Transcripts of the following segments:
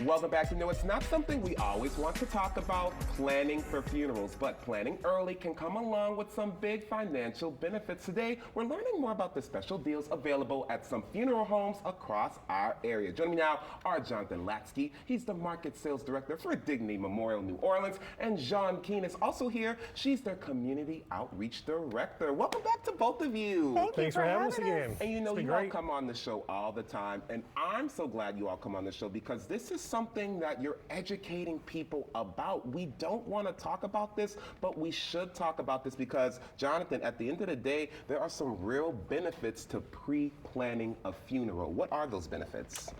Welcome back. It's not something we always want to talk about, planning for funerals, but planning early can come along with some big financial benefits. Today, we're learning more about the special deals available at some funeral homes across our area. Joining me now are Jonathan Latsky. He's the Market Sales Director for Dignity Memorial New Orleans, and Jean Keene is also here. She's their Community Outreach Director. Welcome back to both of you. Thanks for having us again. And you all come on the show all the time, and I'm so glad you all come on the show because this is something that you're educating people about. We don't want to talk about this, but we should talk about this because, Jonathan, at the end of the day, there are some real benefits to pre-planning a funeral. What are those benefits?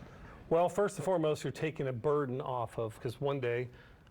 Well, first and foremost, you're taking a burden off of, because one day,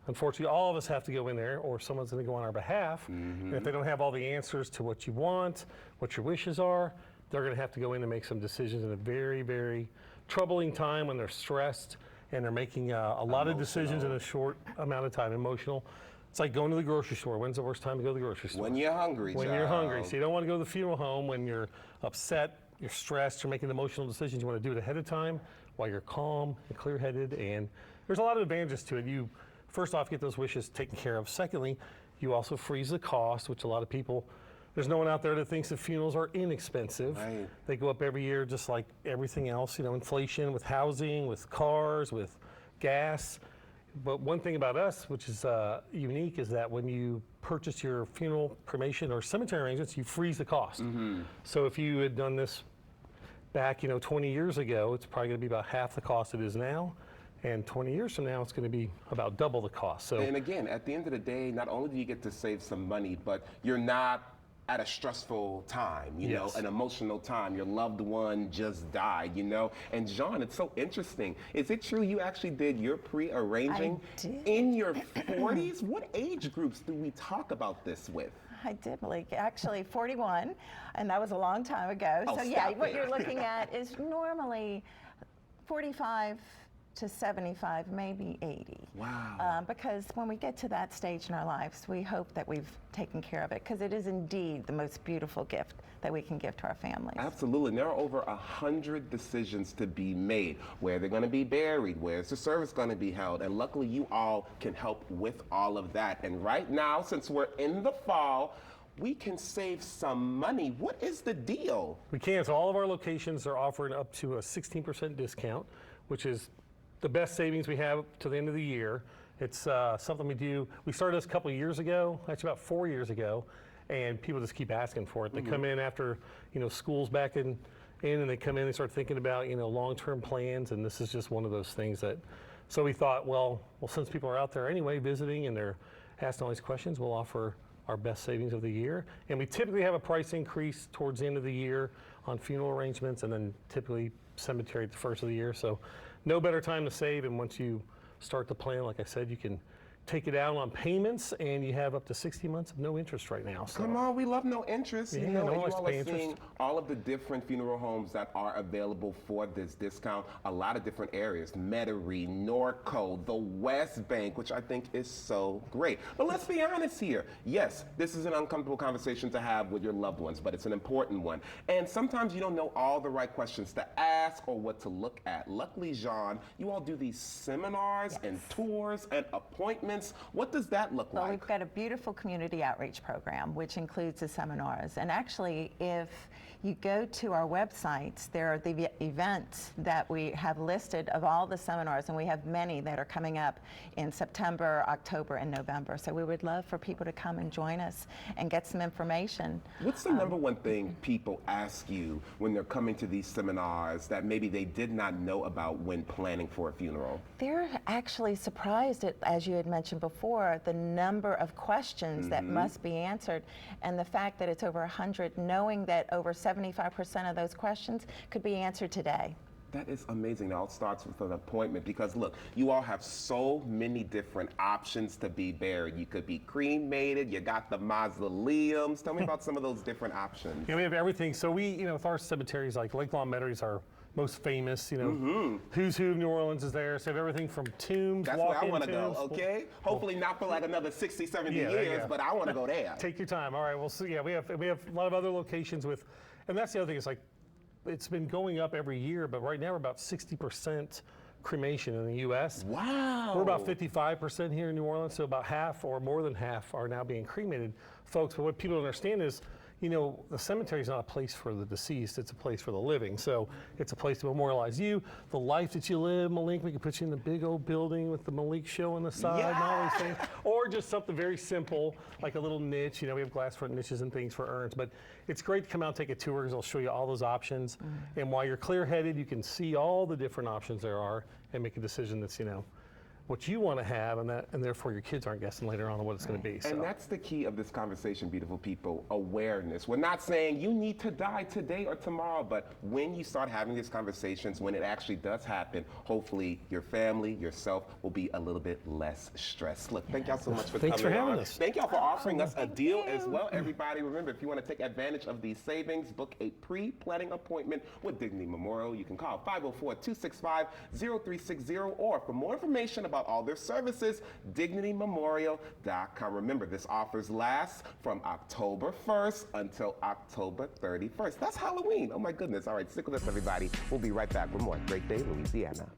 unfortunately, all of us have to go in there, or someone's going to go on our behalf. And if they don't have all the answers to what you want, what your wishes are, they're going to have to go in and make some decisions in a very, very troubling time when they're stressed and they're making a lot of decisions in a short amount of time. Emotional. It's like going to the grocery store. When's the worst time to go to the grocery store? When you're hungry, When you're hungry. So you don't want to go to the funeral home when you're upset, you're stressed, you're making emotional decisions. You want to do it ahead of time while you're calm and clear-headed. And there's a lot of advantages to it. You, first off, get those wishes taken care of. Secondly, you also freeze the cost, which a lot of people, there's no one out there that thinks that funerals are inexpensive. Right. They go up every year just like everything else, inflation with housing, with cars, with gas. But one thing about us, which is unique, is that when you purchase your funeral, cremation, or cemetery arrangements, you freeze the cost. So if you had done this back, 20 years ago, it's probably going to be about half the cost it is now. And 20 years from now, it's going to be about double the cost. So, and again, at the end of the day, not only do you get to save some money, but you're not at a stressful time, an emotional time. Your loved one just died, And Jean, it's so interesting. Is it true you actually did your pre-arranging in your 40s? What age groups do we talk about this with? I did, Malik. Actually, 41, and that was a long time ago. Oh, so yeah, what you're looking at is normally 45 to 75, maybe 80. Wow. Because when we get to that stage in our lives, we hope that we've taken care of it, because it is indeed the most beautiful gift that we can give to our families. Absolutely. And there are over 100 decisions to be made. Where they're going to be buried, where's the service going to be held, and luckily you all can help with all of that. And right now, since we're in the fall, we can save some money. What is the deal? we can. So all of our locations are offering up to a 16% discount, which is the best savings we have to the end of the year. It's something we do. We started this a couple of years ago, actually about 4 years ago, and people just keep asking for it. They come in after, school's back in, and they come in and start thinking about, long-term plans, and this is just one of those things that, so we thought, well, since people are out there anyway visiting and they're asking all these questions, we'll offer our best savings of the year. And we typically have a price increase towards the end of the year on funeral arrangements, and then typically cemetery at the first of the year. So no better time to save, and once you start the plan, like I said, you can take it out on payments, and you have up to 60 months of no interest right now. So. Come on, we love no interest. Yeah, and no one you likes to all pay are seeing interest. all of the different funeral homes that are available for this discount. A lot of different areas, Metairie, Norco, the West Bank, which I think is so great. But let's be honest here. Yes, this is an uncomfortable conversation to have with your loved ones, but it's an important one. And sometimes you don't know all the right questions to ask or what to look at. Luckily, Jean, you all do these seminars and tours and appointments. What does that look Well, like? we've got a beautiful community outreach program, which includes the seminars. And actually, if you go to our websites, there are the events that we have listed of all the seminars, and we have many that are coming up in September, October, and November. So we would love for people to come and join us and get some information. What's the number one thing people ask you when they're coming to these seminars that maybe they did not know about when planning for a funeral? They're actually surprised at, as you had mentioned before, the number of questions that must be answered, and the fact that it's over 100, knowing that over 75% of those questions could be answered today. That is amazing. It all starts with an appointment because look, you all have so many different options to be buried. You could be cremated, you got the mausoleums. Tell me about some of those different options. Yeah, we have everything. So we, with our cemeteries, like Lake Lawn Metairie is our most famous, who's who of New Orleans is there. So we have everything from tombs, That's where I walk-in want to go, tombs. okay? Hopefully not for like another 60, 70 Yeah, there you years, go. but I want to go there. Take your time. All right. Well, so yeah, we have a lot of other locations with, and that's the other thing. It's like it's been going up every year, but right now we're about 60% cremation in the U.S. Wow. We're about 55% here in New Orleans, so about half or more than half are now being cremated, folks. But what people don't understand is, you know, the cemetery is not a place for the deceased, it's a place for the living. So it's a place to memorialize you, the life that you live, Malik. We can put you in the big old building with the Malik show on the side and all these things. Or just something very simple, like a little niche. You know, we have glass front niches and things for urns. But it's great to come out and take a tour because I'll show you all those options. And while you're clear-headed, you can see all the different options there are and make a decision that's, you know, what you want to have, and therefore your kids aren't guessing later on what it's going to be. So. And that's the key of this conversation, beautiful people, awareness. We're not saying you need to die today or tomorrow, but when you start having these conversations, when it actually does happen, hopefully your family, yourself will be a little bit less stressed. Look, thank y'all so much for Thanks coming for having on. us. Thank y'all for offering us a deal as well. Everybody, remember, if you want to take advantage of these savings, book a pre-planning appointment with Dignity Memorial. You can call 504-265-0360, or for more information about all their services, DignityMemorial.com. Remember, this offers lasts from October 1st until October 31st. That's Halloween. Oh my goodness. All right, stick with us, everybody. We'll be right back with more Great Day Louisiana.